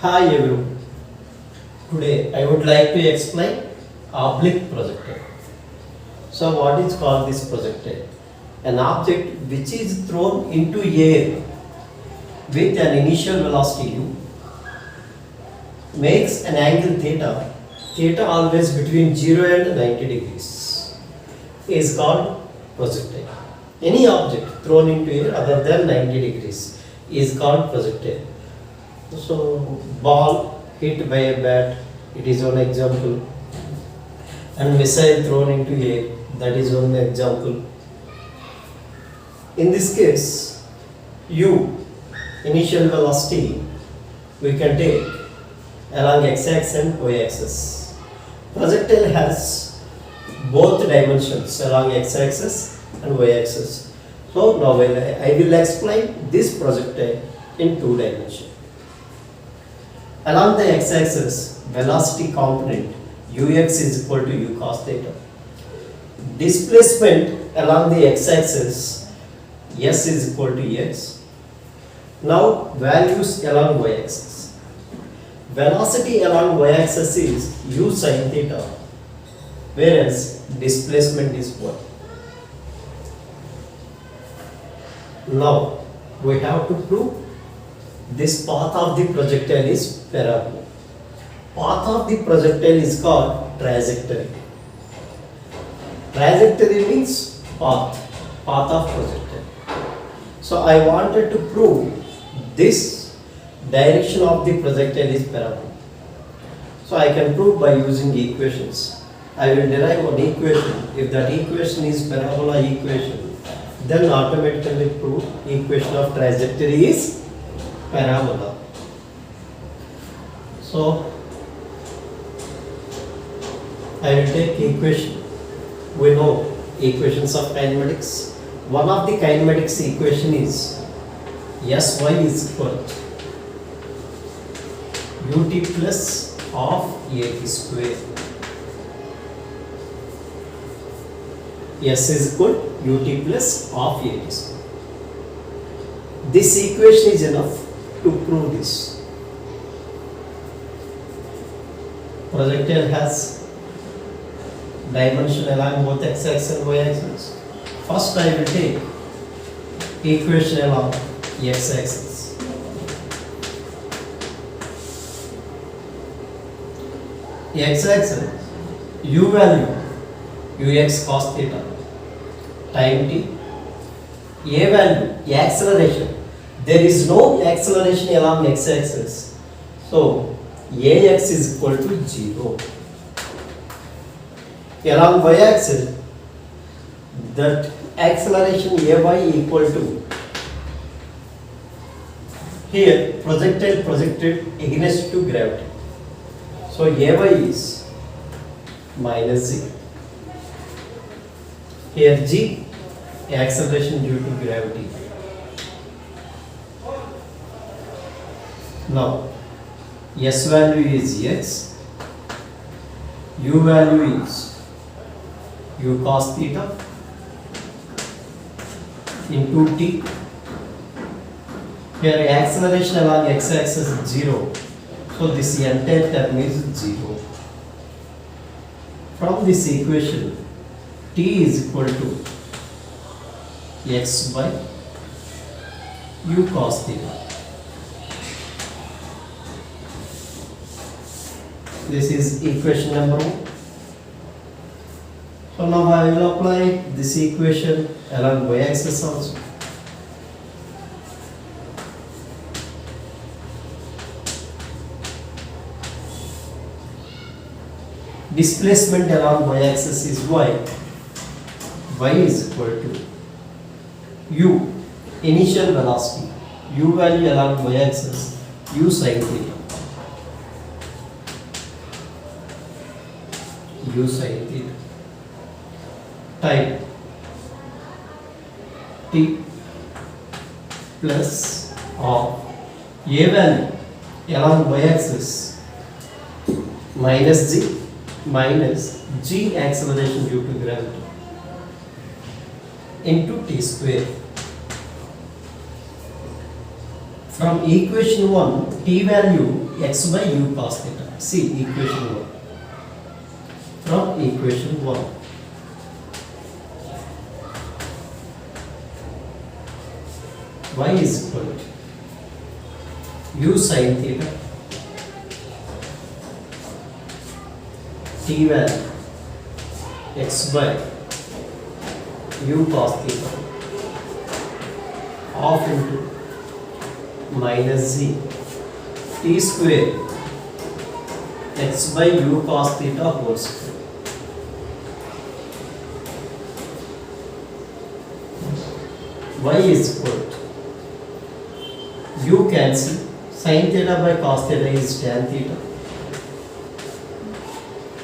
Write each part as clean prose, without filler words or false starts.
Hi everyone. Today I would like to explain oblique projectile. So what is called this projectile? An object which is thrown into air with an initial velocity u makes an angle theta always between 0 and 90 degrees is called projectile. Any object thrown into air other than 90 degrees is called projectile. So ball hit by a bat, it is one example, and missile thrown into air, that is one example. In this case, u, initial velocity, we can take along x-axis and y-axis. Projectile has both dimensions along x-axis and y-axis. So now I will explain this projectile in two dimensions. Along the x-axis, velocity component ux is equal to u cos theta. Displacement along the x-axis, s is equal to x. Now values along y-axis. Velocity along y-axis is u sin theta, whereas displacement is what? Now we have to prove this path of the projectile is parabola. Path of the projectile is called trajectory. Trajectory means path of projectile. So I wanted to prove this direction of the projectile is parabola. So I can prove by using equations. I will derive an equation. If that equation is parabola equation, then automatically prove equation of trajectory is parabola. So I will take equation. We know equations of kinematics. One of the kinematics equation is Sy is equal to ut plus half at square. S is equal to ut plus half at square. This equation is enough to prove this. Projectile has dimension along both x-axis and y-axis. First I will take equation along x-axis. X-axis, u value ux cos theta, time t, a value acceleration. There is no acceleration along x-axis, so ax is equal to 0. Along y-axis, that acceleration ay equal to, here projectile projected against to gravity, so ay is minus z. Here g, acceleration due to gravity. Now s value is x, u value is u cos theta into t. Here acceleration along x-axis is 0, so this entire term is 0. From this equation, t is equal to x by u cos theta. This is equation number 1. So now I will apply this equation along y-axis also. Displacement along y-axis is y. Y is equal to u, initial velocity, u value along y-axis, u sin theta. U sin theta. Time t plus of a value along y-axis minus g minus g acceleration due to gravity into t square. From equation 1, t value x by u cos theta. See equation 1. From equation 1. Y is equal to u sin theta, t value x by u cos theta, half into minus z t square x by u cos theta whole square. Y is equal to u cancel, sin theta by cos theta is tan theta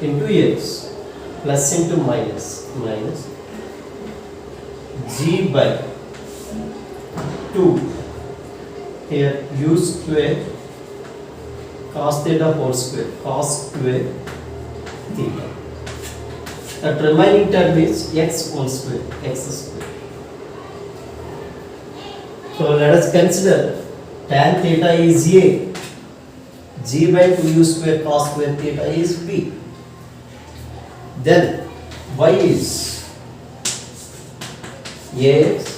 into x plus into minus g by 2 here u square cos theta whole square, cos square theta. That remaining term is x whole square, x square. So let us consider tan theta is a, g by 2u square cos square theta is b. Then y is ax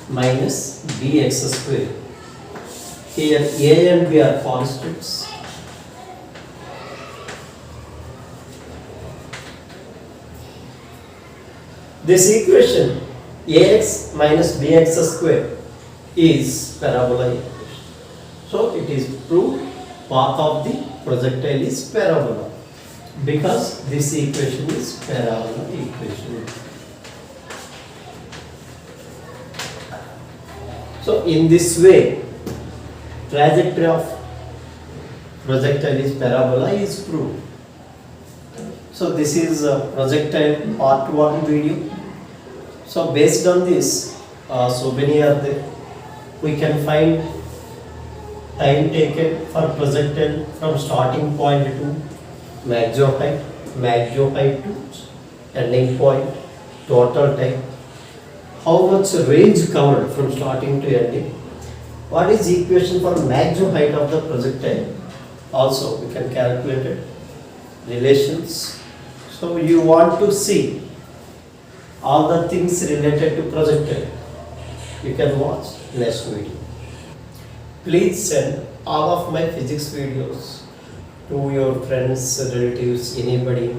minus bx square. Here a and b are constants. This equation ax minus bx square is parabola equation. So it is proved path of the projectile is parabola because this equation is parabola equation. So in this way, trajectory of projectile is parabola is proved. So this is a projectile part 1 video. So based on this, so many are there. We can find time taken for projectile from starting point to maximum height to ending point, total time. How much range covered from starting to ending? What is the equation for maximum height of the projectile? Also we can calculate it. Relations. So you want to see all the things related to projectile. You can watch next video. Please send all of my physics videos to your friends, relatives, anybody,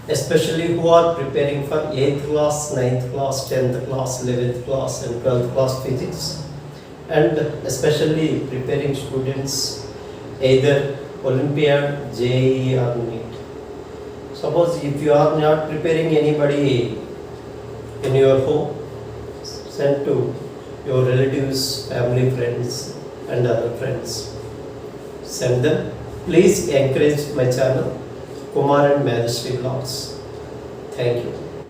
especially who are preparing for 8th class, 9th class, 10th class, 11th class and 12th class physics, and especially preparing students either Olympiad, JEE or NEET. Suppose if you are not preparing anybody in your home, send to your relatives, family, friends and other friends. Send them. Please encourage my channel, Kumar and Manishri Vlogs. Thank you.